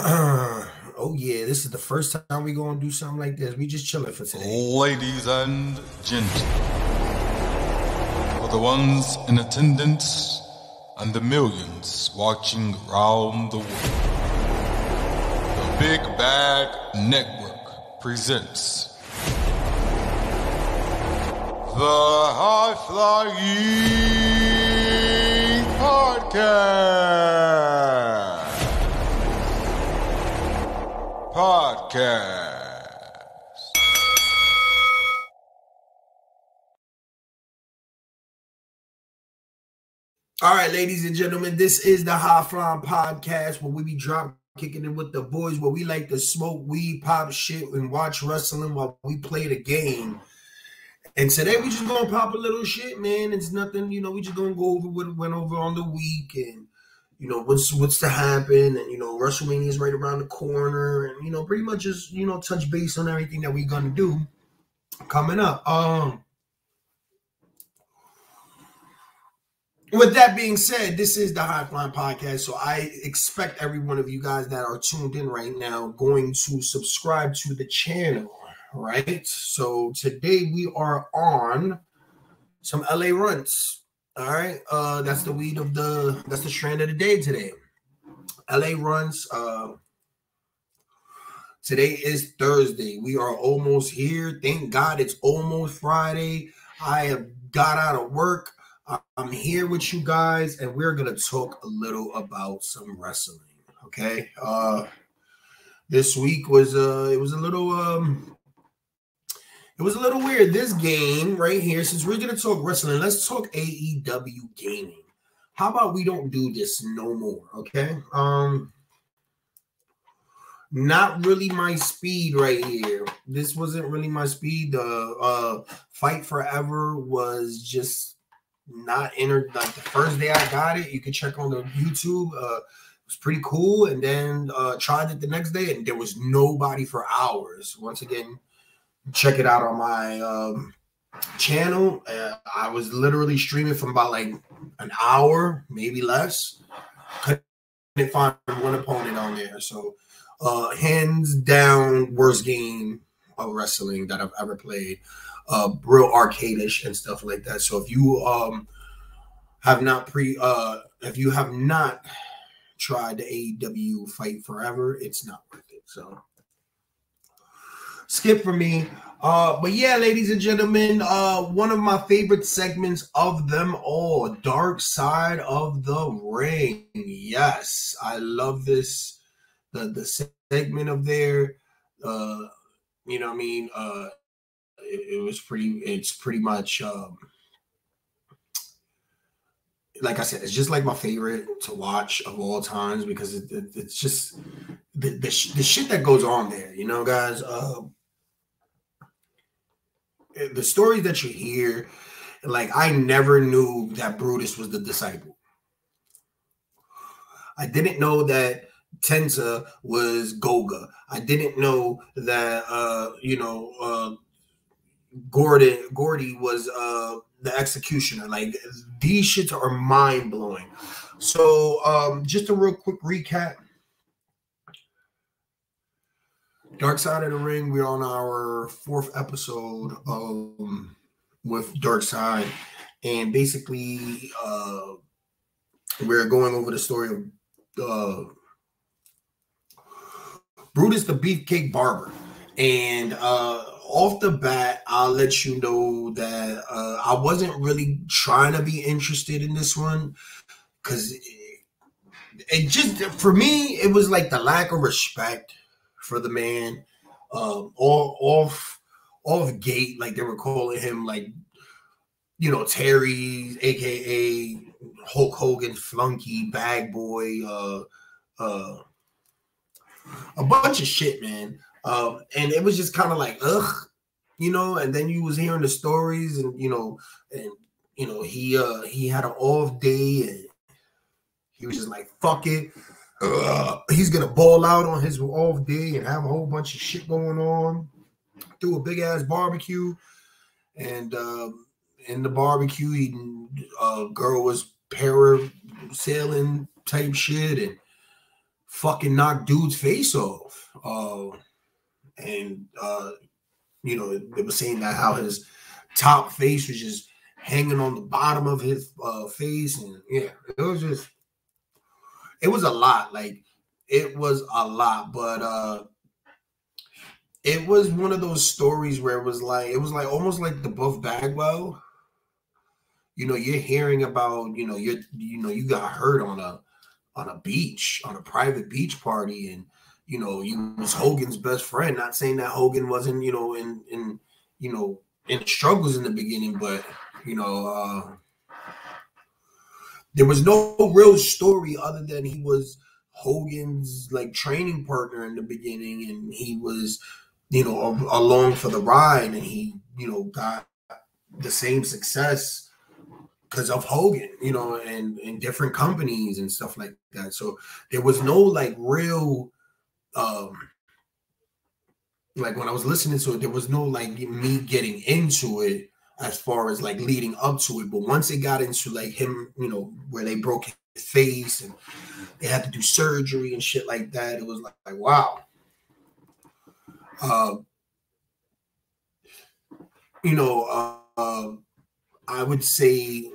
Oh yeah, this is the first time we gonna do something like this. We just chilling for today. Ladies and gentlemen, for the ones in attendance and the millions watching around the world, the Big Bag Network presents the High Flying Podcast. All right, ladies and gentlemen, this is the High Flying Podcast where we be drop kicking it with the boys, where we like to smoke weed, pop shit, and watch wrestling while we play the game. And today we just gonna pop a little shit, man. It's nothing, we just gonna go over what went over on the week and what's to happen, and WrestleMania is right around the corner, and pretty much just touch base on everything that we gonna do coming up. With that being said, this is the High Flying Podcast, so I expect every one of you guys that are tuned in right now going to subscribe to the channel, right? So today we are on some LA runs. All right, that's the strand of the day today. LA runs. Today is Thursday. We are almost here. Thank God it's almost Friday. I have got out of work. I'm here with you guys, and we're gonna talk a little about some wrestling. Okay. This week was it was a little weird. This game right here, since we're gonna talk wrestling, let's talk AEW gaming. How about we don't do this no more? Okay. Not really my speed right here. This wasn't really my speed. The Fight Forever was just not entered. Like the first day I got it, you can check on the YouTube. It was pretty cool, and then tried it the next day, and there was nobody for hours. Once again, check it out on my channel. I was literally streaming from about like an hour, maybe less. Couldn't find one opponent on there, so hands down worst game of wrestling that I've ever played. Real arcade-ish and stuff like that. So if you have not tried the AEW Fight Forever, it's not worth it. So skip for me. But yeah, ladies and gentlemen, one of my favorite segments of them all, Dark Side of the Ring. Yes, I love this. The segment of there, it's pretty much like I said, it's just like my favorite to watch of all times, because it's just the shit that goes on there, guys. The stories that you hear, like, I never knew that Brutus was the disciple. I didn't know that Tensa was Goga. I didn't know that Gordy was the executioner. Like, these shits are mind blowing. So just a real quick recap. Dark Side of the Ring, we're on our 4th episode with Dark Side, and basically we're going over the story of Brutus the Beefcake Barber. And off the bat, I'll let you know that I wasn't really trying to be interested in this one, because it just, for me, it was like the lack of respect for the man. Off gate, like they were calling him, like, Terry, aka Hulk Hogan, flunky, bag boy, a bunch of shit, man. And it was just kind of like, ugh, and then you was hearing the stories, and he had an off day, and he was just like, fuck it. He's gonna ball out on his off day and have a whole bunch of shit going on. Threw a big ass barbecue, and in the barbecue, girl was parasailing type shit, and fucking knocked dude's face off. And you know, it was saying that how his top face was just hanging on the bottom of his face, and yeah, it was a lot. Like, it was a lot, but it was one of those stories where it was like almost like the Buff Bagwell. You know, you're hearing about, you know, you got hurt on a beach, on a private beach party, and you know, you was Hogan's best friend. Not saying that Hogan wasn't, you know, in struggles in the beginning, but you know, there was no real story other than he was Hogan's like training partner in the beginning, and he was, you know, along for the ride, and he, you know, got the same success because of Hogan, you know, and in different companies and stuff like that. So there was no like real, like when I was listening to it, there was no like me getting into it as far as like leading up to it. But once it got into like him, you know, where they broke his face and they had to do surgery and shit like that, it was like wow. You know, I would say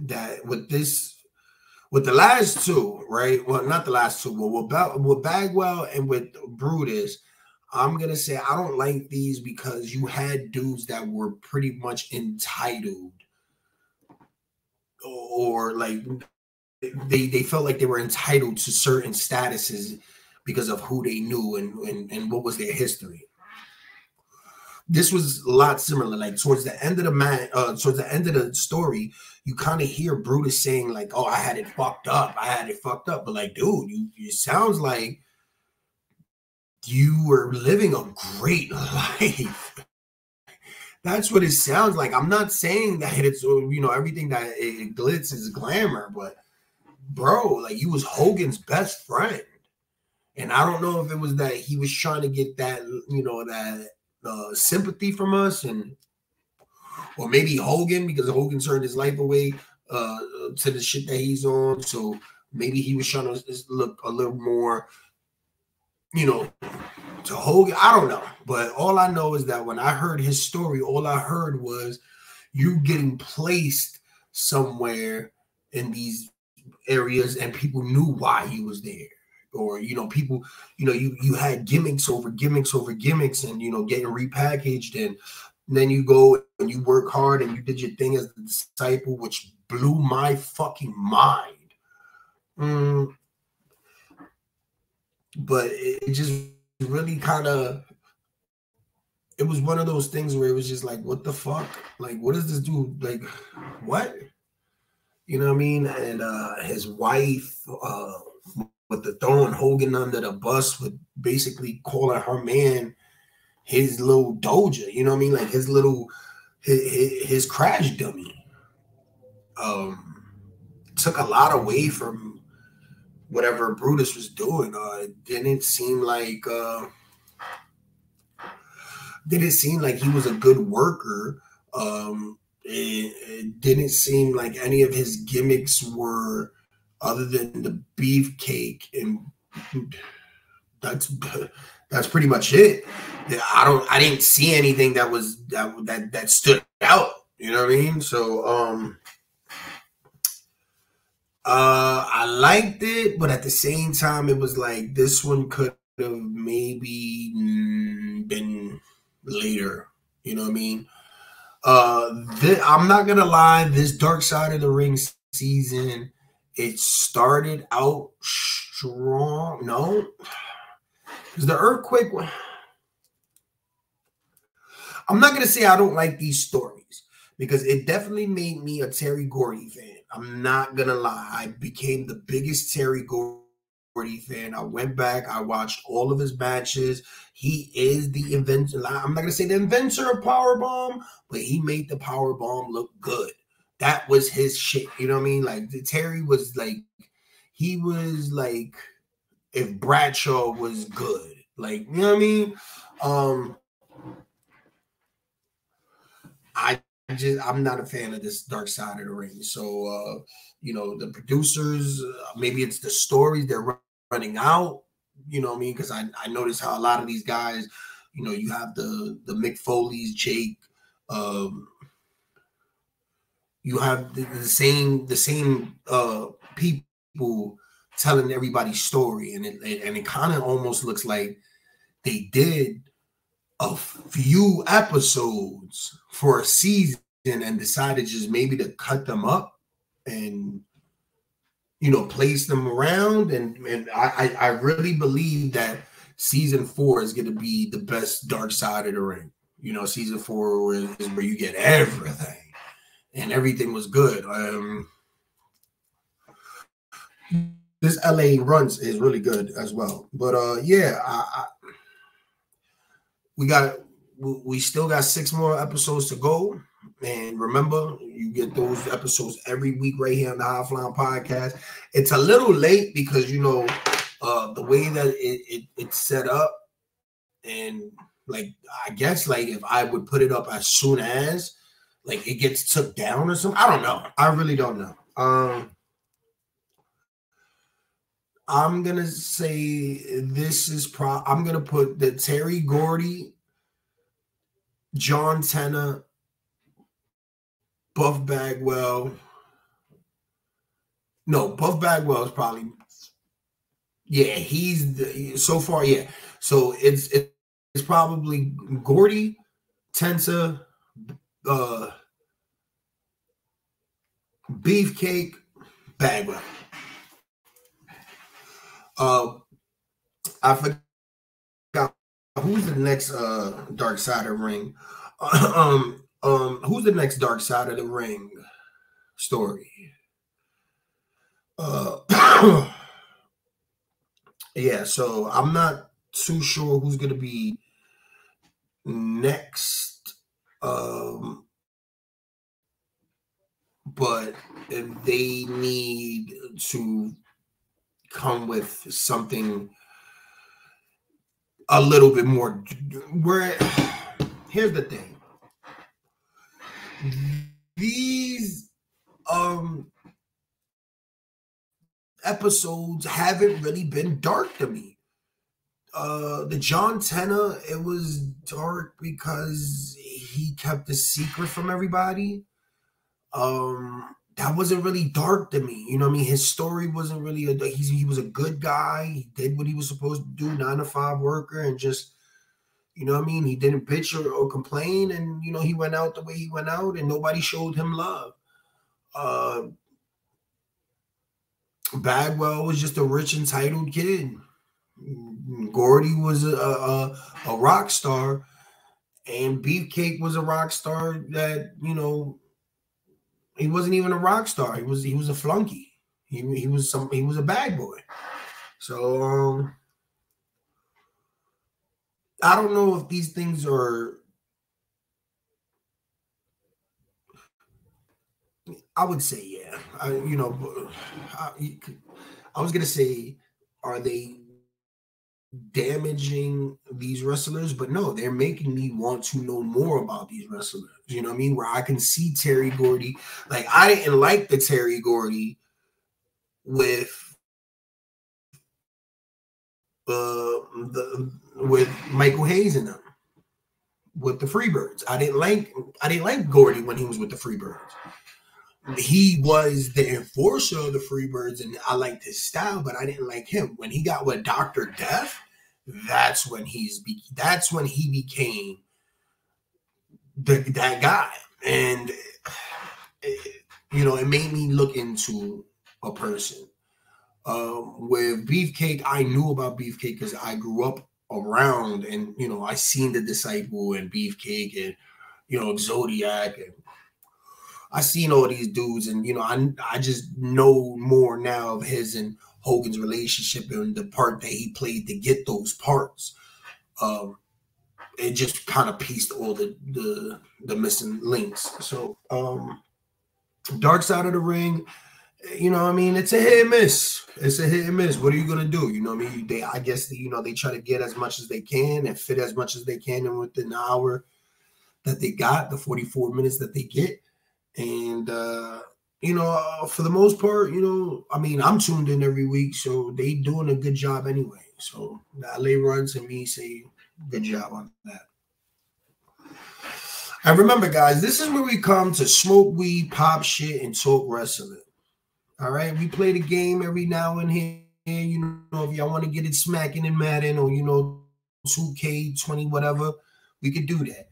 that with the last two, right? Well, not the last two, but with Bagwell and with Brutus, I'm gonna say I don't like these because you had dudes that were pretty much entitled, or like they felt like they were entitled to certain statuses because of who they knew and what was their history. This was a lot similar. Like towards the end of the story, you kind of hear Brutus saying like, "Oh, I had it fucked up. I had it fucked up." But like, dude, it sounds like you were living a great life. That's what it sounds like. I'm not saying that it's, you know, everything that it glitz is glamour, but bro, like you was Hogan's best friend, and I don't know if it was that he was trying to get that, you know, that sympathy from us, and or maybe Hogan, because Hogan turned his life away to the shit that he's on. So maybe he was trying to just look a little more, you know, to Hogan. I don't know. But all I know is that when I heard his story, all I heard was you getting placed somewhere in these areas and people knew why he was there. Or, you know, people, you know, you had gimmicks over gimmicks over gimmicks, and, you know, getting repackaged, and then you go and you work hard and you did your thing as the disciple, which blew my fucking mind. But it just really kind of, it was one of those things where it was just like, what the fuck? Like, what does this dude, like, what? You know what I mean? And his wife, with the throwing Hogan under the bus, with basically calling her man his little doja, you know what I mean? Like his little, his crash dummy. Took a lot away from whatever Brutus was doing. It didn't seem like he was a good worker. It didn't seem like any of his gimmicks were, other than the beefcake, and that's pretty much it. I didn't see anything that was that stood out. You know what I mean? So I liked it, but at the same time, it was like this one could have maybe been later. You know what I mean? I'm not gonna lie. This Dark Side of the Ring season, it started out strong. No, because the earthquake. I'm not gonna say I don't like these stories, because it definitely made me a Terry Gordy fan. I'm not gonna lie. I became the biggest Terry Gordy fan. I went back. I watched all of his matches. He is the inventor. I'm not gonna say the inventor of Powerbomb, but he made the Powerbomb look good. That was his shit. You know what I mean? Like Terry was like, he was like if Bradshaw was good. Like, you know what I mean? I'm not a fan of this Dark Side of the Ring. So you know, the producers, maybe it's the stories they're running out. You know what I mean? Because I noticed how a lot of these guys, you know, you have the Mick Foley's, Jake, you have the same people telling everybody's story, and it kind of almost looks like they did a few episodes for a season and decided just maybe to cut them up and, you know, place them around. And I really believe that season 4 is going to be the best Dark Side of the Ring. You know, season 4 is where you get everything, and everything was good. This LA runs is really good as well. But yeah, we still got 6 more episodes to go. And remember, you get those episodes every week right here on the High Flying Podcast. It's a little late because, you know, the way that it's set up, and like, I guess like if I would put it up as soon as like it gets took down or something, I don't know. I really don't know. I'm gonna say this is I'm gonna put the Terry Gordy, John Cena, Buff Bagwell. No, Buff Bagwell is probably, yeah, he's so far, yeah. So it's probably Gordy, Tensa, Beefcake, Bagwell. I forgot who's the next Dark Side of the Ring. Who's the next Dark Side of the Ring story? Yeah, so I'm not too sure who's gonna be next. But they need to come with something a little bit more. Where here's the thing. These episodes haven't really been dark to me. The John Cena, it was dark because he kept the secret from everybody. That wasn't really dark to me. You know what I mean? His story wasn't really he was a good guy. He did what he was supposed to do, 9-to-5 worker, and just, you know what I mean? He didn't bitch or complain, and, you know, he went out the way he went out, and nobody showed him love. Bagwell was just a rich, entitled kid. Gordy was a rock star, and Beefcake was a rock star that, you know, he wasn't even a rock star. He was a flunky. He was a bad boy. So I don't know if these things are. I would say yeah. I was gonna say, are they damaging these wrestlers? But no, they're making me want to know more about these wrestlers. You know what I mean? Where I can see Terry Gordy. Like, I didn't like the Terry Gordy with with Michael Hayes in them, with the Freebirds. I didn't like Gordy when he was with the Freebirds. He was the enforcer of the Freebirds, and I liked his style, but I didn't like him. When he got with Dr. Death, that's when he became that guy. And you know, it made me look into a person. With Beefcake, I knew about Beefcake because I grew up around, and, you know, I seen the Disciple and Beefcake and, you know, Zodiac, and I seen all these dudes, and, you know, I just know more now of his and Hogan's relationship and the part that he played to get those parts. It just kind of pieced all the missing links. So Dark Side of the Ring, you know what I mean? It's a hit and miss. It's a hit and miss. What are you gonna do? You know what I mean? I guess you know, they try to get as much as they can and fit as much as they can in within the hour that they got, the 44 minutes that they get. And for the most part, I mean, I'm tuned in every week, so they doing a good job anyway. So the LA Runs and me say good job on that. And remember, guys, this is where we come to smoke weed, pop shit, and talk wrestling. All right, we play the game every now and then. If y'all want to get it smacking and Madden or 2K20, whatever, we could do that.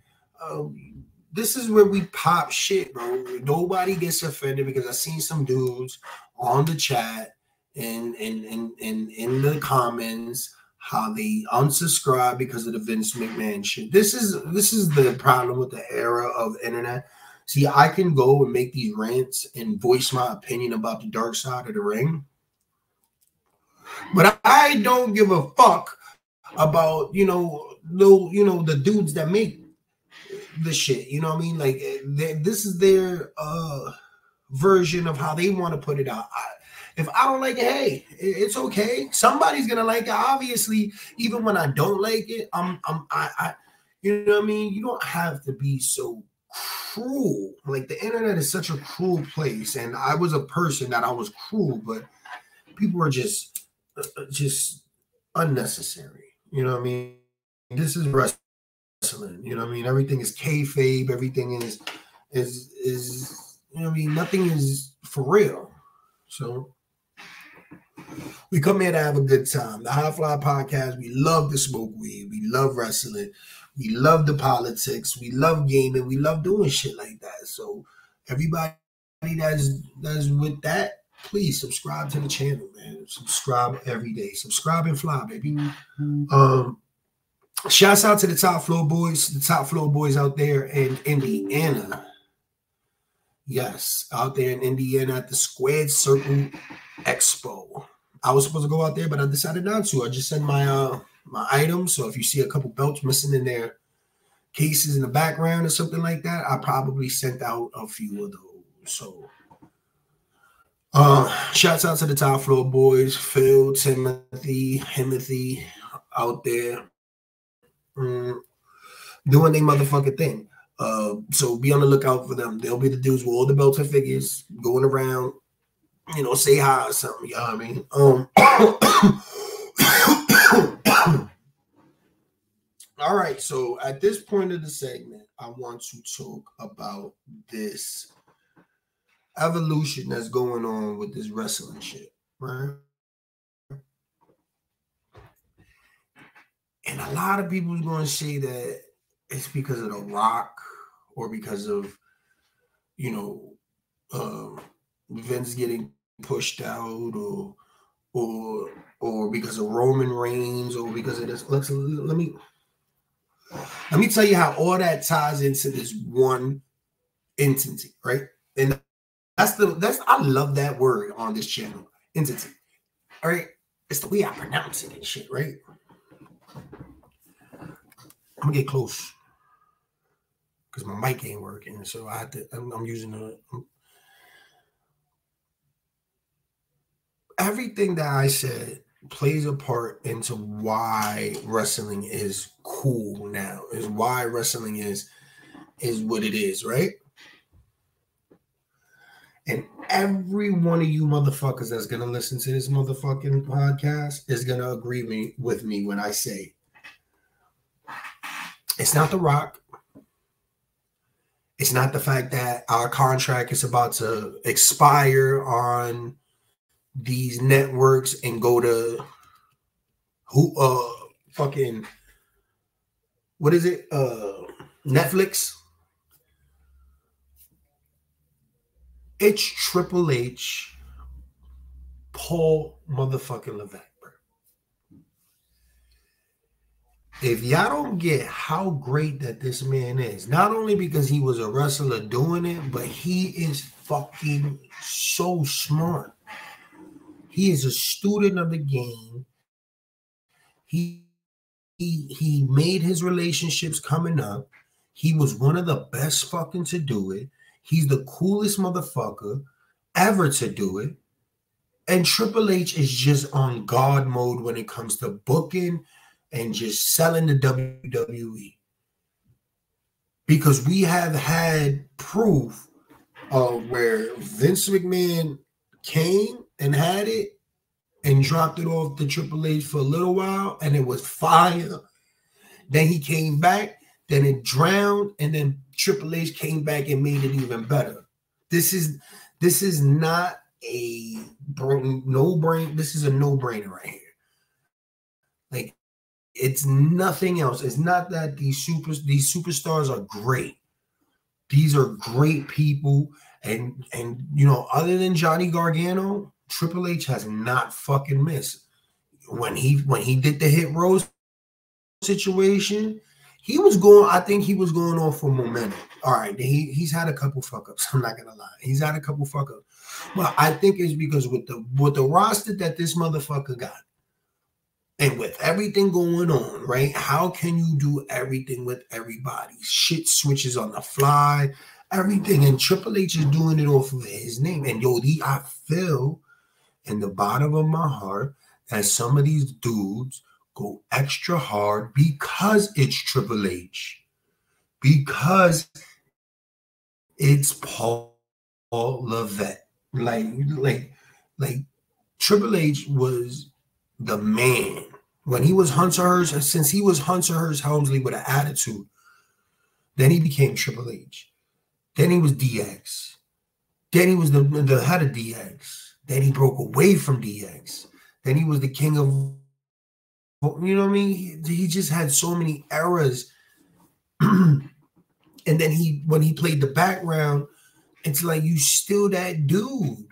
This is where we pop shit, bro. Nobody gets offended because I seen some dudes on the chat and in the comments how they unsubscribe because of the Vince McMahon shit. This is the problem with the era of internet. See, I can go and make these rants and voice my opinion about the dark side of the ring, but I don't give a fuck about the dudes that make the shit. You know what I mean? Like this is their version of how they want to put it out. If I don't like it, hey, it's okay. Somebody's gonna like it. Obviously, even when I don't like it, I you know what I mean? You don't have to be so cruel. Like the internet is such a cruel place, and I was a person that I was cruel, but people were just unnecessary. You know what I mean? This is wrestling. You know what I mean? Everything is kayfabe. Everything is you know what I mean? Nothing is for real. So we come here to have a good time. The High Fly Podcast, we love to smoke weed. We love wrestling. We love the politics. We love gaming. We love doing shit like that. So everybody that's with that, please subscribe to the channel, man. Subscribe every day. Subscribe and fly, baby. Shouts out to the Top Floor Boys out there in Indiana. Yes, out there in Indiana at the Squared Circle Expo. I was supposed to go out there, but I decided not to. I just sent my items. So if you see a couple belts missing in their cases in the background or something like that, I probably sent out a few of those. So shouts out to the Top Floor Boys, Phil, Timothy out there doing their motherfucking thing. So be on the lookout for them. They'll be the dudes with all the belts and figures going around, say hi or something. You know what I mean? All right. So at this point of the segment, I want to talk about this evolution that's going on with this wrestling shit, right? And a lot of people are going to say that it's because of The Rock or because of, Vince getting pushed out or because of Roman Reigns or because of this. Let me tell you how all that ties into this one entity, right? And I love that word on this channel, entity. All right, it's the way I pronounce it and shit, right? I'm gonna get close because my mic ain't working, so I have to. I'm using everything that I said plays a part into why wrestling is cool now. Is why wrestling is what it is, right? And every one of you motherfuckers that's gonna listen to this motherfucking podcast is gonna agree with me when I say it's not The Rock. It's not the fact that our contract is about to expire on these networks and go to what is it? Netflix. It's Triple H, Paul motherfucking Levesque. If y'all don't get how great that this man is, not only because he was a wrestler doing it, but he is fucking so smart. He is a student of the game. He made his relationships coming up. He was one of the best fucking to do it. He's the coolest motherfucker ever to do it. And Triple H is just on God mode when it comes to booking and just selling the WWE. Because we have had proof where Vince McMahon came and had it and dropped it off to Triple H for a little while, and it was fire. Then he came back, then it drowned, and then Triple H came back and made it even better. This is not a no-brainer. This is a no-brainer right here. Like, it's nothing else. It's not that these superstars are great. These are great people, and you know, other than Johnny Gargano, Triple H has not fucking missed. When he did the hit Rhodes situation, he was going. I think he was going off for momentum. All right, he's had a couple fuck ups. I'm not gonna lie, he's had a couple fuck ups, but I think it's because with the roster that this motherfucker got, and with everything going on, right? How can you do everything with everybody? Shit switches on the fly, everything, and Triple H is doing it off of his name. And yo, I feel in the bottom of my heart that some of these dudes go extra hard because it's Triple H, because it's Paul Levesque. Like Triple H was the man when he was Hunter Hearst. Since he was Hunter Hearst Helmsley with an attitude, then he became Triple H. Then he was DX. Then he was the head of DX. Then he broke away from DX. Then he was the king of, you know what I mean? He just had so many eras. And then when he played the background, it's like you still that dude.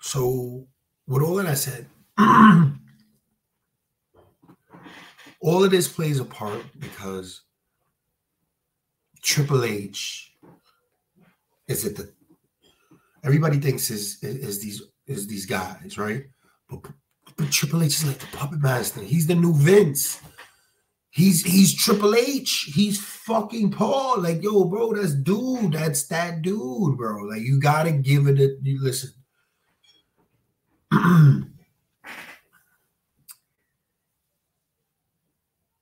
So with all that I said, all of this plays a part because Triple H is at the. Everybody thinks is these guys, right? But Triple H is like the puppet master. He's the new Vince. He's Triple H. He's fucking Paul. Like, yo, bro, that's that dude, bro. Like, you gotta give it a listen.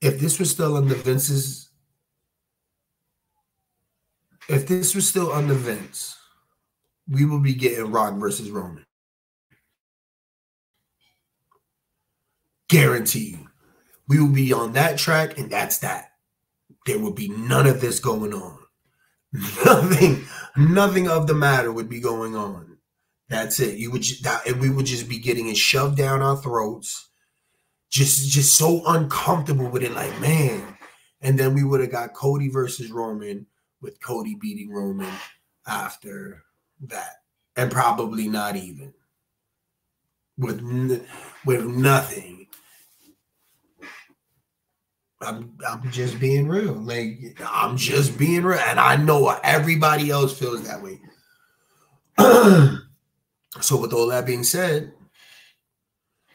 If this was still under Vince, we will be getting Rock versus Roman. Guarantee you. We will be on that track, and that's that. There will be none of this going on. Nothing of the matter would be going on. That's it. We would just be getting it shoved down our throats. Just so uncomfortable with it, like, man. And then we would have got Cody versus Roman, with Cody beating Roman after that, and probably not even with nothing. I'm just being real. Like, I'm just being real, and I know everybody else feels that way. So with all that being said,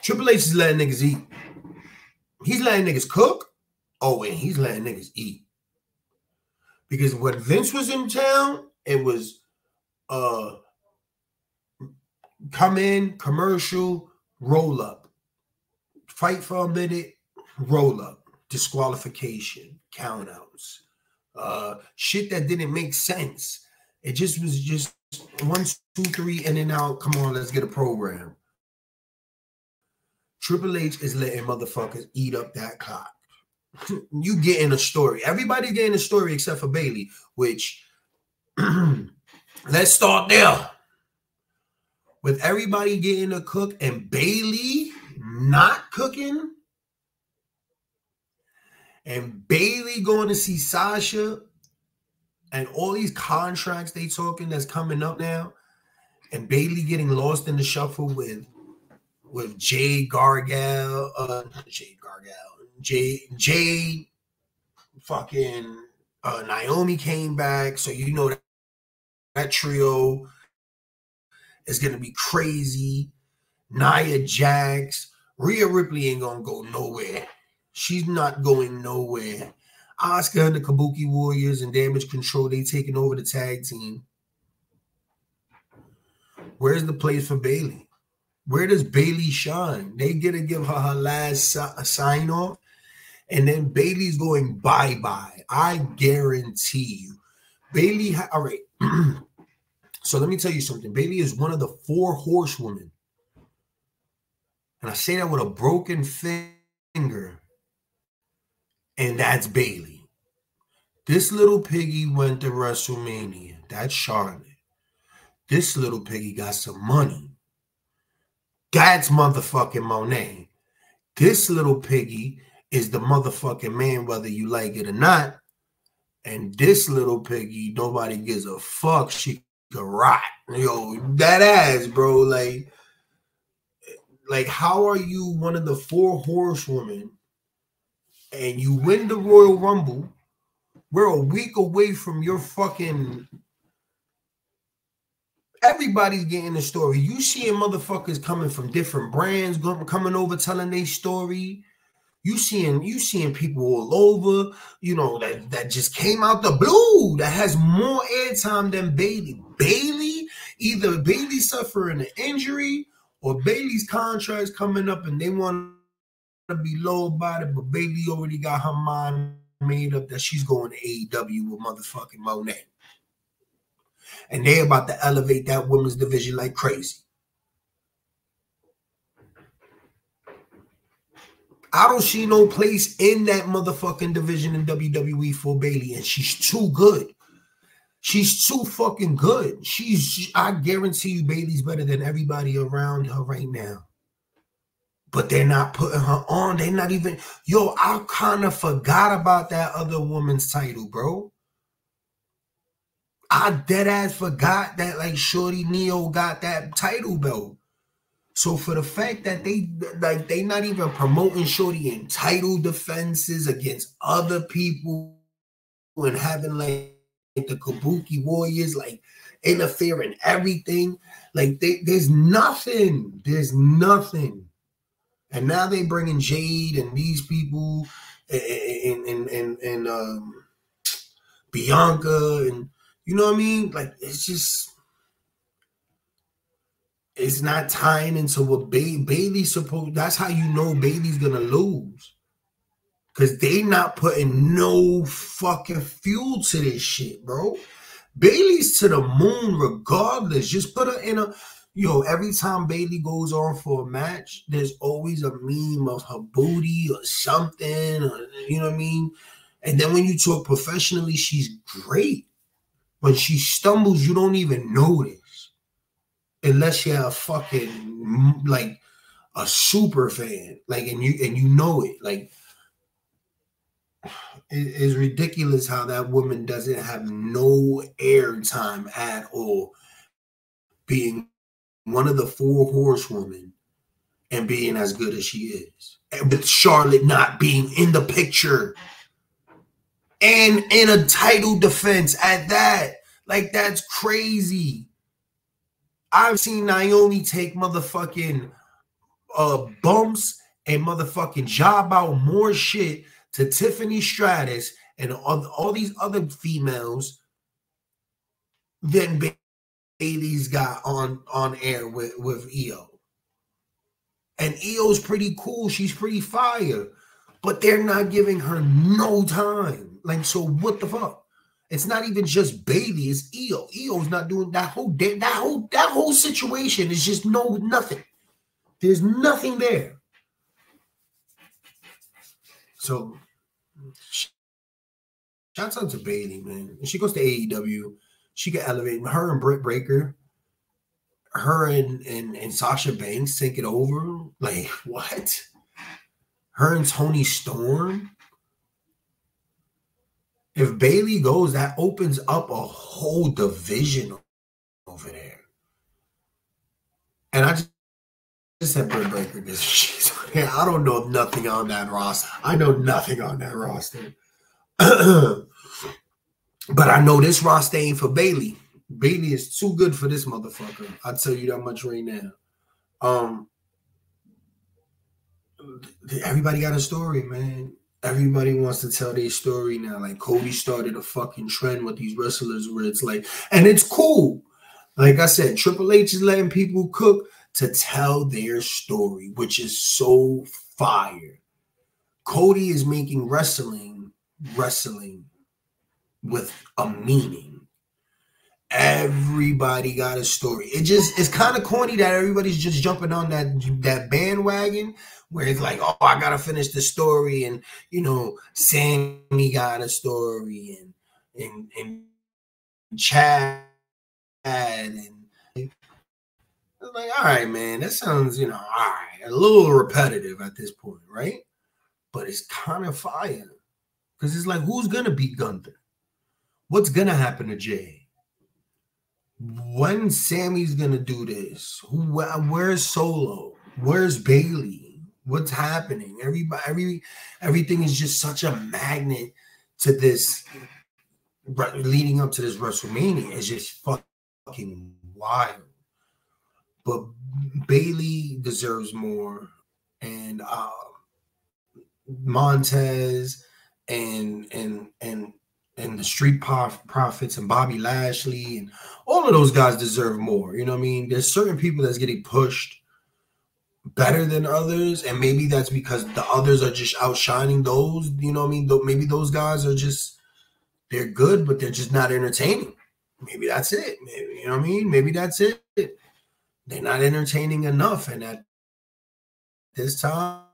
Triple H is letting niggas eat. He's letting niggas cook. Oh, and he's letting niggas eat. Because when Vince was in town, it was come in, commercial, roll up. Fight for a minute, roll up. Disqualification, countouts. Shit that didn't make sense. It just was just 1, 2, 3, and then now, come on, let's get a program. Triple H is letting motherfuckers eat up that clock. You getting a story. Everybody's getting a story except for Bayley, which let's start there. With everybody getting to cook and Bayley not cooking, and Bayley going to see Sasha, and all these contracts they talking that's coming up now, and Bayley getting lost in the shuffle with Jade fucking Naomi came back, so you know that trio is gonna be crazy. Nia Jax, Rhea Ripley ain't gonna go nowhere. She's not going nowhere. Asuka and the Kabuki Warriors and Damage Control, they taking over the tag team. Where's the place for Bayley? Where does Bayley shine? They get to give her last sign off, And then Bayley's going bye-bye. I guarantee you. Bayley, all right. So let me tell you something. Bayley is one of the 4 horsewomen. And I say that with a broken finger. And that's Bayley. This little piggy went to WrestleMania. That's Charlotte. This little piggy got some money. That's motherfucking Monet. This little piggy is the motherfucking man, whether you like it or not. And this little piggy, nobody gives a fuck. She can rock. Yo, that ass, bro. Like, how are you one of the 4 horsewomen and you win the Royal Rumble? We're a week away from your fucking... Everybody's getting the story. You seeing motherfuckers coming from different brands, coming over, telling their story. You seeing people all over, you know, that just came out the blue, that has more airtime than Bayley. Bayley, either Bayley suffering an injury or Bayley's contract's coming up and they want to be low about it, but Bayley already got her mind made up that she's going to AEW with motherfucking Monet. And they're about to elevate that women's division like crazy. I don't see no place in that motherfucking division in WWE for Bayley, and she's too good. She's too fucking good. I guarantee you Bayley's better than everybody around her right now. But they're not putting her on. They're not even... Yo, I kind of forgot about that other woman's title, bro. I deadass forgot that, like, Shorty Neo got that title belt. So for the fact that they not even promoting Shorty in title defenses against other people and having like the Kabuki Warriors like interfere in everything, like there's nothing. And now they bringing Jade and these people and Bianca, and you know what I mean? Like, it's just... It's not tying into what Bayley's supposed... That's how you know Bayley's going to lose. Because they not putting no fucking fuel to this shit, bro. Bayley's to the moon regardless. Just put her in a... Yo, every time Bayley goes on for a match, there's always a meme of her booty or something. Or, you know what I mean? And then when you talk professionally, she's great. When she stumbles, you don't even notice. Unless you're a fucking, like, a super fan, like, and you know it, like, it's ridiculous how that woman doesn't have no airtime at all, being one of the 4 horsewomen and being as good as she is, and with Charlotte not being in the picture and in a title defense at that. Like, that's crazy. I've seen Naomi take motherfucking bumps and motherfucking job out more shit to Tiffany Stratus and all these other females than Bayley's got on air with EO. And EO's pretty cool. She's pretty fire. But they're not giving her no time. Like, so what the fuck? It's not even just Bayley, it's EO. EO's not doing that whole situation is just nothing. There's nothing there. So shouts out to Bayley, man. If she goes to AEW, she can elevate. Her and Britt Baker, her and Sasha Banks take it over. Like, what? Her and Toni Storm. If Bayley goes, that opens up a whole division over there. And I just said Britt Baker because she's... I don't know nothing on that roster. I know nothing on that roster. But I know this roster ain't for Bayley. Bayley is too good for this motherfucker. I'll tell you that much right now. Everybody got a story, man. Everybody wants to tell their story now. Like, Cody started a fucking trend with these wrestlers where it's like, and it's cool. Like I said, Triple H is letting people cook to tell their story, which is so fire. Cody is making wrestling with a meaning. Everybody got a story. It's kind of corny that everybody's just jumping on that bandwagon where it's like, oh, I gotta finish the story, and Sammy got a story, and Chad, and it's like, all right, man, that sounds all right, a little repetitive at this point, right? But it's kind of fire because it's like, who's gonna beat Gunther? What's gonna happen to Jay? When Sammy's gonna do this? Where's Solo? Where's Bayley? What's happening? Everything is just such a magnet to this leading up to this WrestleMania. It's just fucking wild. But Bayley deserves more, and Montez and the Street Profits and Bobby Lashley and all of those guys deserve more. You know what I mean? There's certain people that's getting pushed better than others, and maybe that's because the others are just outshining those. You know what I mean? Maybe those guys are just, they're good, but they're just not entertaining. Maybe that's it. Maybe, you know what I mean? Maybe that's it. They're not entertaining enough, and at this time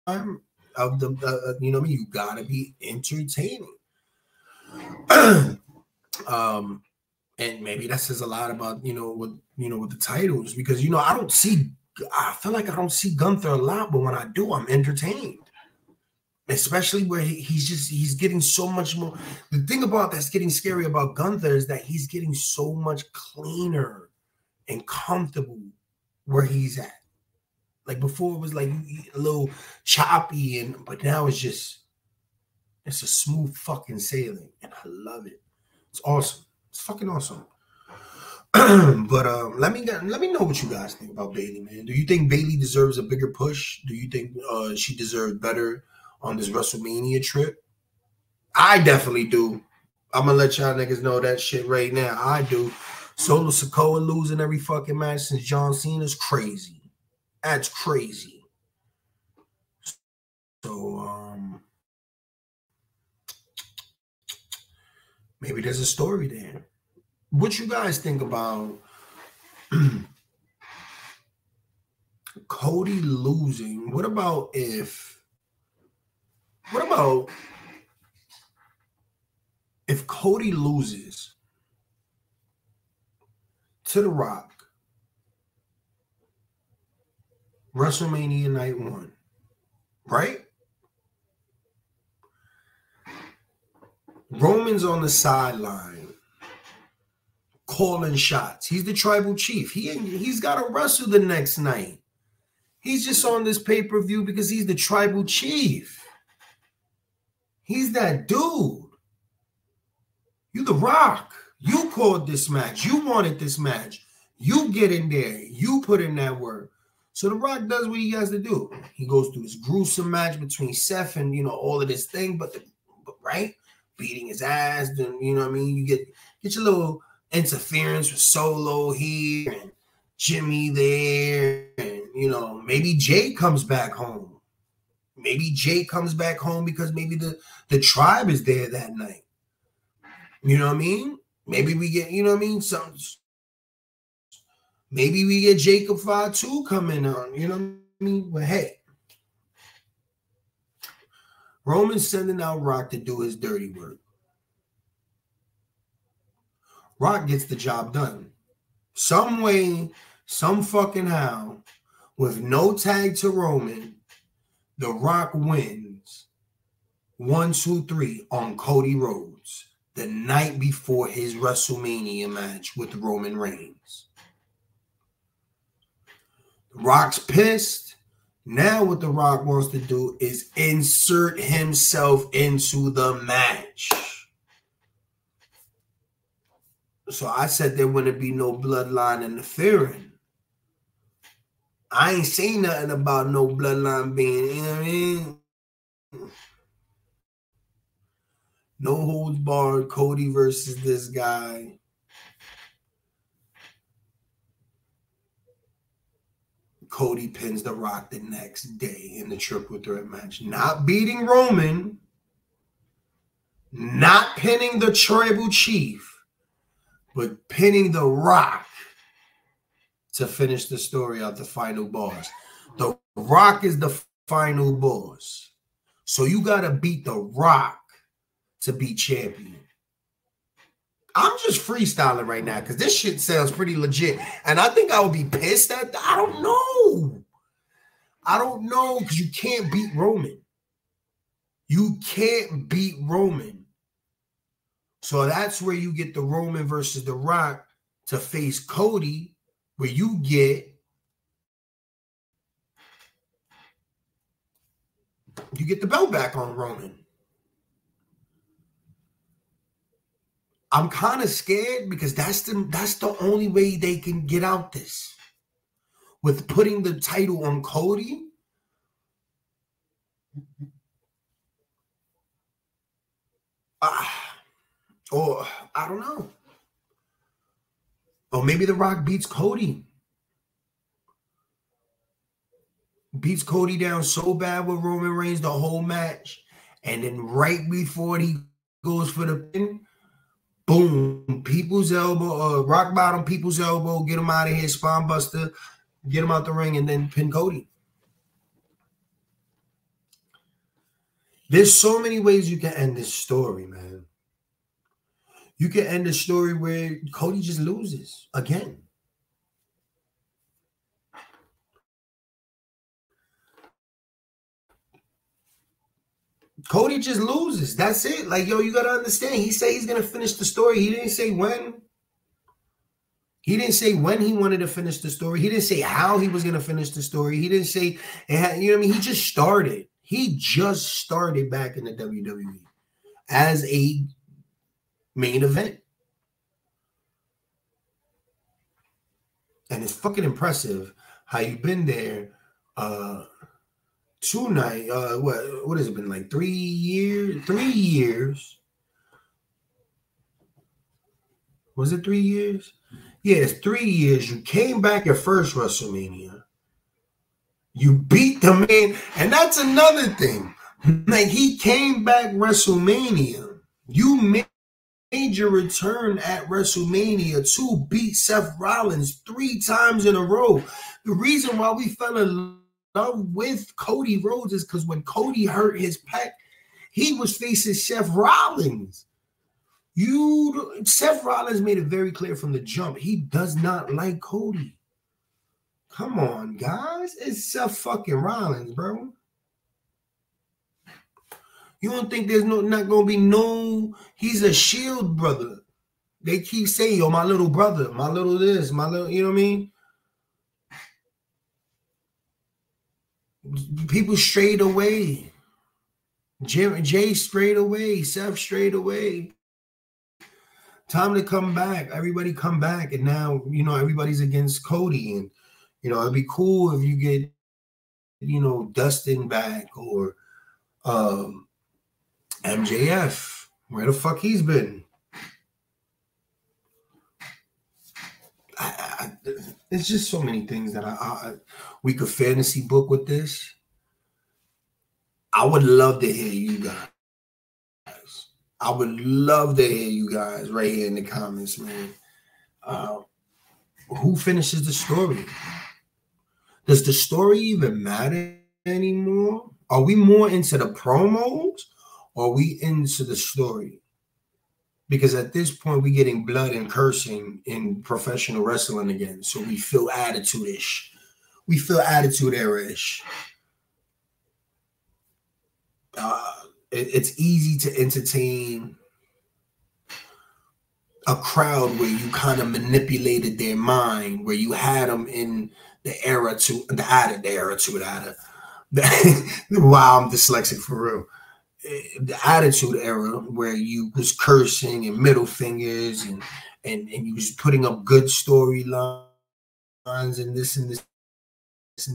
of the, you know what I mean? You gotta be entertaining. And maybe that says a lot about with the titles, because I feel like I don't see Gunther a lot, but when I do, I'm entertained. Especially where he's getting so much more. The thing about that's getting scary about Gunther is that he's getting so much cleaner and comfortable where he's at. Like before, it was like a little choppy, but now it's a smooth fucking sailing, and I love it. It's awesome. It's fucking awesome. But let me know what you guys think about Bayley, man. Do you think Bayley deserves a bigger push? Do you think she deserves better on this WrestleMania trip? I definitely do. I'm gonna let y'all niggas know that shit right now. I do. Solo Sikoa losing every fucking match since John Cena's crazy. That's crazy. So maybe there's a story there. What you guys think about Cody losing? What about if Cody loses to The Rock WrestleMania Night 1, right? Roman's on the sideline calling shots. He's the tribal chief. He's got to wrestle the next night. He's just on this pay-per-view because he's the tribal chief. He's that dude. You The Rock. You called this match. You wanted this match. You get in there. You put in that work. So The Rock does what he has to do. He goes through this gruesome match between Seth and, all of this thing, but right? Beating his ass. Then, you know what I mean? You get your little interference with Solo here and Jimmy there. And, maybe Jay comes back home. Maybe Jay comes back home because maybe the tribe is there that night. You know what I mean? Maybe we get, maybe we get Jacob Fatu coming on, you know what I mean? But hey, Roman's sending out Rock to do his dirty work. Rock gets the job done. Some way, some fucking how, with no tag to Roman, The Rock wins 1, 2, 3 on Cody Rhodes the night before his WrestleMania match with Roman Reigns. The Rock's pissed. Now what The Rock wants to do is insert himself into the match. So I said there wouldn't be no bloodline interfering. I ain't saying nothing about no bloodline being, you know what I mean? No holds barred, Cody versus this guy. Cody pins The Rock the next day in the triple threat match. Not beating Roman, not pinning the tribal chief, but pinning The Rock to finish the story of the final boss. The Rock is the final boss. So you got to beat The Rock to be champion. I'm just freestyling right now because this shit sounds pretty legit. And I think I would be pissed at that. I don't know. I don't know because you can't beat Roman. You can't beat Roman. So that's where you get the Roman versus The Rock to face Cody, where you get the belt back on Roman. I'm kind of scared because that's the only way they can get out this. With putting the title on Cody. Or I don't know. Or maybe The Rock beats Cody. Beats Cody down so bad with Roman Reigns the whole match. And then right before he goes for the pin, boom, people's elbow, rock bottom, people's elbow, get him out of here, spine buster, get him out the ring, and then pin Cody. There's so many ways you can end this story, man. You can end the story where Cody just loses again. Cody just loses. That's it. Like, yo, you got to understand. He said he's going to finish the story. He didn't say when. He didn't say when he wanted to finish the story. He didn't say how he was going to finish the story. He didn't say, you know what I mean? He just started. He just started back in the WWE as a main event. And it's fucking impressive how you've been there 2 nights. What has it been, like 3 years? 3 years. Was it 3 years? Yeah, it's 3 years. You came back your first WrestleMania. You beat the man. And that's another thing. Like, he came back WrestleMania. You made your return at WrestleMania to beat Seth Rollins 3 times in a row. The reason why we fell in love with Cody Rhodes is because when Cody hurt his pec, he was facing Seth Rollins. Seth Rollins made it very clear from the jump. He does not like Cody. Come on, guys. It's Seth fucking Rollins, bro. You don't think there's not going to be no... He's a Shield brother. They keep saying, yo, my little brother, my little this, my little... You know what I mean? People strayed away. Jay strayed away. Seth strayed away. Time to come back. Everybody come back. And now, you know, everybody's against Cody. And, you know, it'd be cool if you get, you know, Dustin back or MJF. Where the fuck he's been? It's just so many things that we could fantasy book with this. I would love to hear you guys. I would love to hear you guys right here in the comments, man. Who finishes the story? Does the story even matter anymore? Are we more into the promos or are we into the story? Because at this point, we're getting blood and cursing in professional wrestling again. So we feel attitude-ish. We feel attitude era-ish. It's easy to entertain a crowd where you kind of manipulated their mind, where you had them in the era to the attitude era. Wow, I'm dyslexic for real. The attitude era where you was cursing and middle fingers and you was putting up good storylines and this and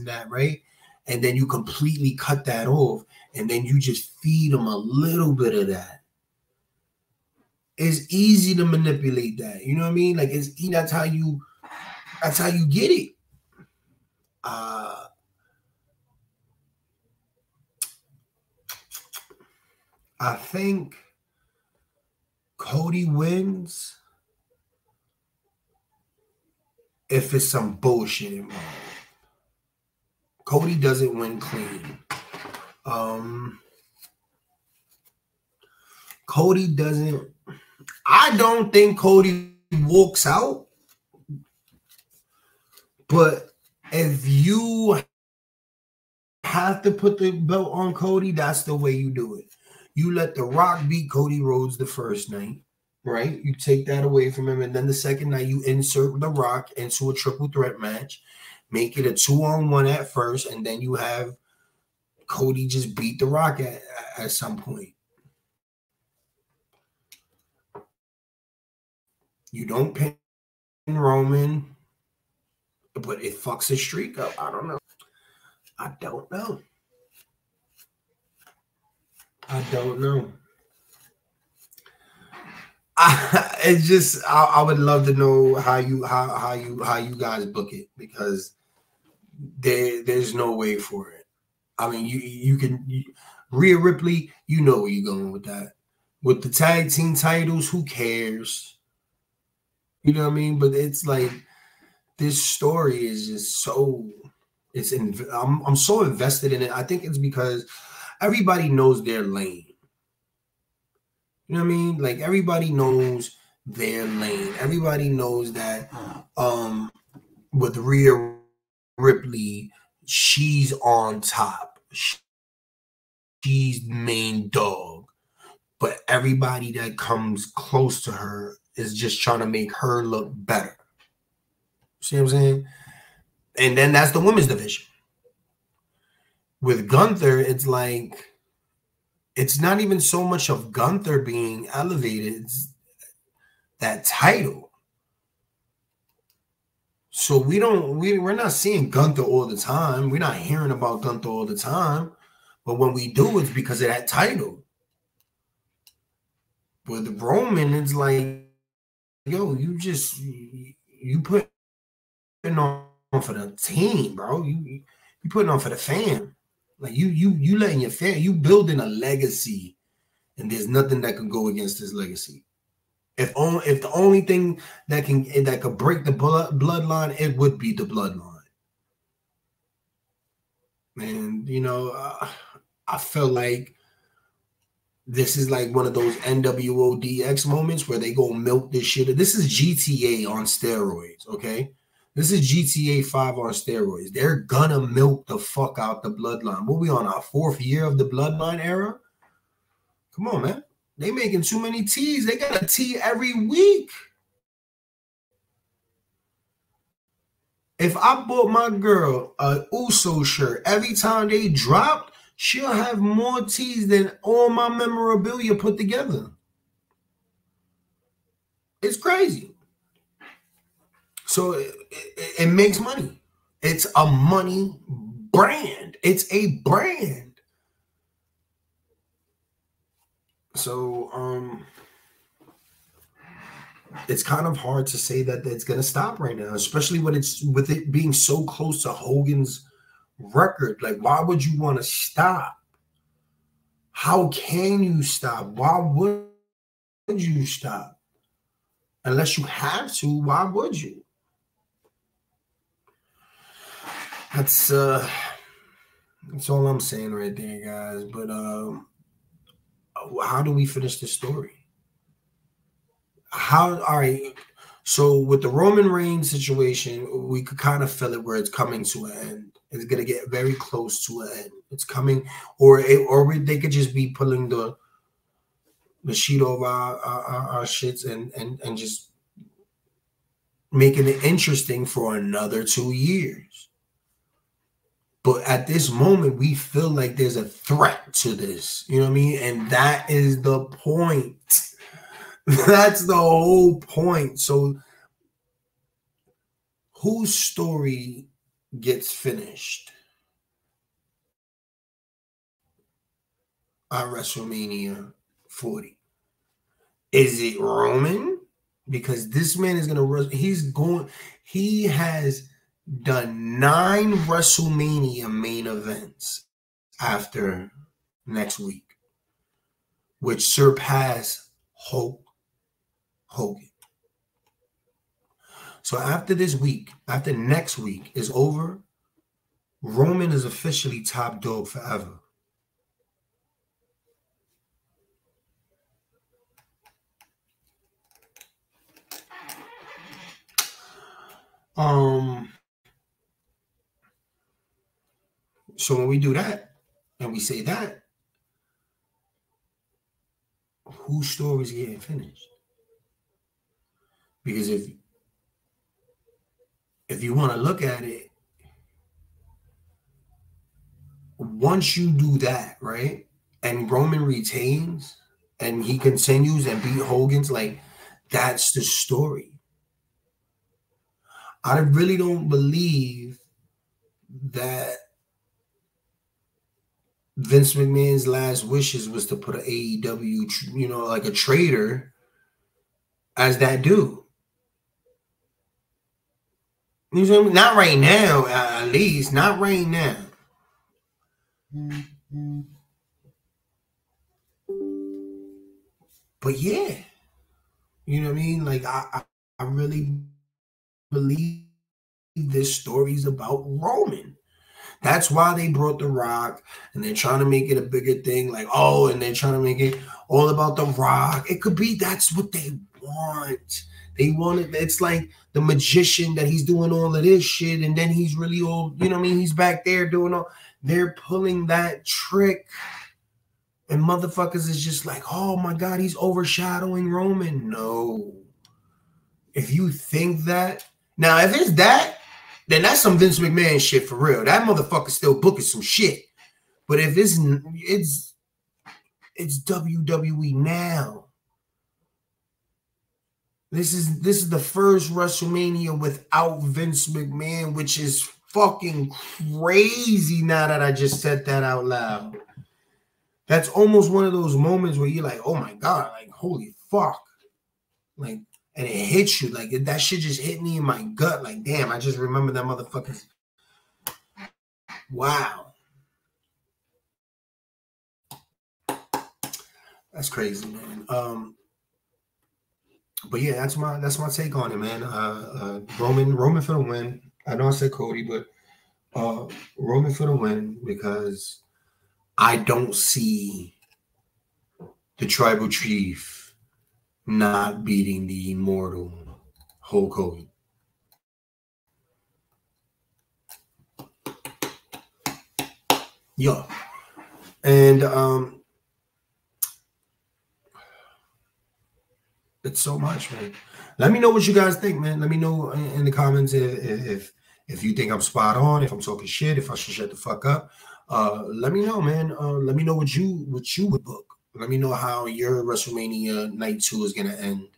that, right? And then you completely cut that off, and then you just feed them a little bit of that. It's easy to manipulate that. You know what I mean? Like that's how you get it. I think Cody wins if it's some bullshit involved. Cody doesn't win clean. Cody doesn't. I don't think Cody walks out. But if you have to put the belt on Cody, that's the way you do it. You let The Rock beat Cody Rhodes the first night, right? You take that away from him, and then the second night you insert The Rock into a triple threat match, make it a 2-on-1 at first, and then you have Cody just beat The Rock at some point. You don't pin Roman, but it fucks his streak up. I don't know. I don't know. It's just I would love to know how you guys book it, because there's no way for it. I mean, you can Rhea Ripley, you know where you're going with that. With the tag team titles, who cares? You know what I mean? But it's like this story is just so I'm so invested in it. I think it's because everybody knows their lane. You know what I mean? Like, everybody knows their lane. Everybody knows that with Rhea Ripley, she's on top. She's main dog. But everybody that comes close to her is just trying to make her look better. See what I'm saying? And then that's the women's division. With Gunther, it's like, it's not even so much of Gunther being elevated, it's that title. So we're not seeing Gunther all the time. We're not hearing about Gunther all the time. But when we do, it's because of that title. With Roman, it's like, yo, you putting on for the team, bro. You putting on for the fan. Like, you letting your fan, you building a legacy, and there's nothing that can go against this legacy. If the only thing that could break the bloodline, it would be the bloodline. And you know, I feel like this is like one of those NWO DX moments where they go milk this shit. This is GTA on steroids, okay? This is GTA 5 on steroids. They're gonna milk the fuck out the bloodline. What, we on our 4th year of the bloodline era? Come on, man. They making too many teas. They got a tea every week. If I bought my girl a Uso shirt every time they dropped, she'll have more teas than all my memorabilia put together. It's crazy. So it makes money. It's a money brand. It's a brand. So it's kind of hard to say that it's going to stop right now, especially when with it being so close to Hogan's record. Like, why would you want to stop? How can you stop? Why would you stop? Unless you have to, why would you? That's all I'm saying right there, guys. But how do we finish the story? All right. So with the Roman Reigns situation, we could kind of feel it where it's coming to an end. It's gonna get very close to an end. It's coming, or they could just be pulling the sheet over our shits and just making it interesting for another 2 years. But at this moment, we feel like there's a threat to this. You know what I mean? And that is the point. That's the whole point. So whose story gets finished at WrestleMania 40? Is it Roman? Because this man is going to, he has done 9 WrestleMania main events after next week, which surpass Hulk Hogan. So after this week, after next week is over, Roman is officially top dog forever. So when we do that and we say that, whose story is getting finished? Because if you want to look at it, once you do that, right, and Roman retains and he continues and beat Hogan's, like, that's the story. I really don't believe that Vince McMahon's last wishes was to put an AEW, like a traitor as that dude. You know what I mean? Not right now, at least. Not right now. But yeah, you know what I mean? Like, I really believe this story's about Roman. That's why they brought The Rock, and they're trying to make it a bigger thing. Like, oh, and they're trying to make it all about The Rock. It could be that's what they want. They want it. It's like the magician that he's doing all of this shit, and then he's really all, you know what I mean? He's back there doing all. They're pulling that trick, and motherfuckers is just like, oh my God, he's overshadowing Roman. No. If you think that, now if it's that, then that's some Vince McMahon shit for real. That motherfucker still booking some shit. But if it's WWE now. This is the first WrestleMania without Vince McMahon, which is fucking crazy now that I just said that out loud. That's almost one of those moments where you're like, oh my God, like, holy fuck. Like, and it hits you. Like, that shit just hit me in my gut. Like, damn, I just remember that motherfucker. Wow. That's crazy, man. But yeah, that's my take on it, man. Roman for the win. I know I said Cody, but Roman for the win, because I don't see the tribal chief not beating the immortal Hulk Hogan. Yo. And it's so much, man. Let me know what you guys think, man. Let me know in the comments if you think I'm spot on, if I'm talking shit, if I should shut the fuck up. Let me know, man. Let me know what you would book. Let me know how your WrestleMania Night 2 is gonna end.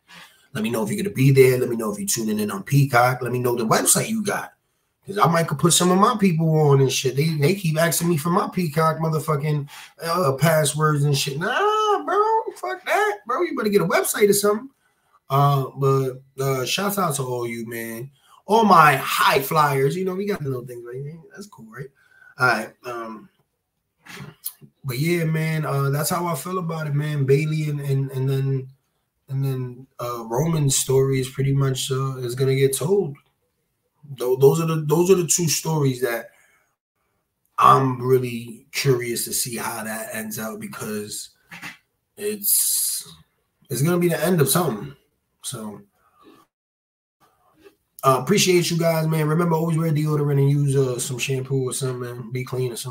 Let me know if you're gonna be there. Let me know if you're tuning in on Peacock. Let me know the website you got, because I might could put some of my people on and shit. They keep asking me for my Peacock motherfucking passwords and shit. Nah, bro, fuck that, bro. You better get a website or something. But shouts out to all you, man. All my high flyers. You know, we got little things like that. That's cool, right? All right. But yeah, man, that's how I feel about it, man. Bayley and then Roman's story is pretty much is gonna get told. Those are the two stories that I'm really curious to see how that ends out, because it's gonna be the end of something. So appreciate you guys, man. Remember, always wear deodorant and use some shampoo or something, man. Be clean or something.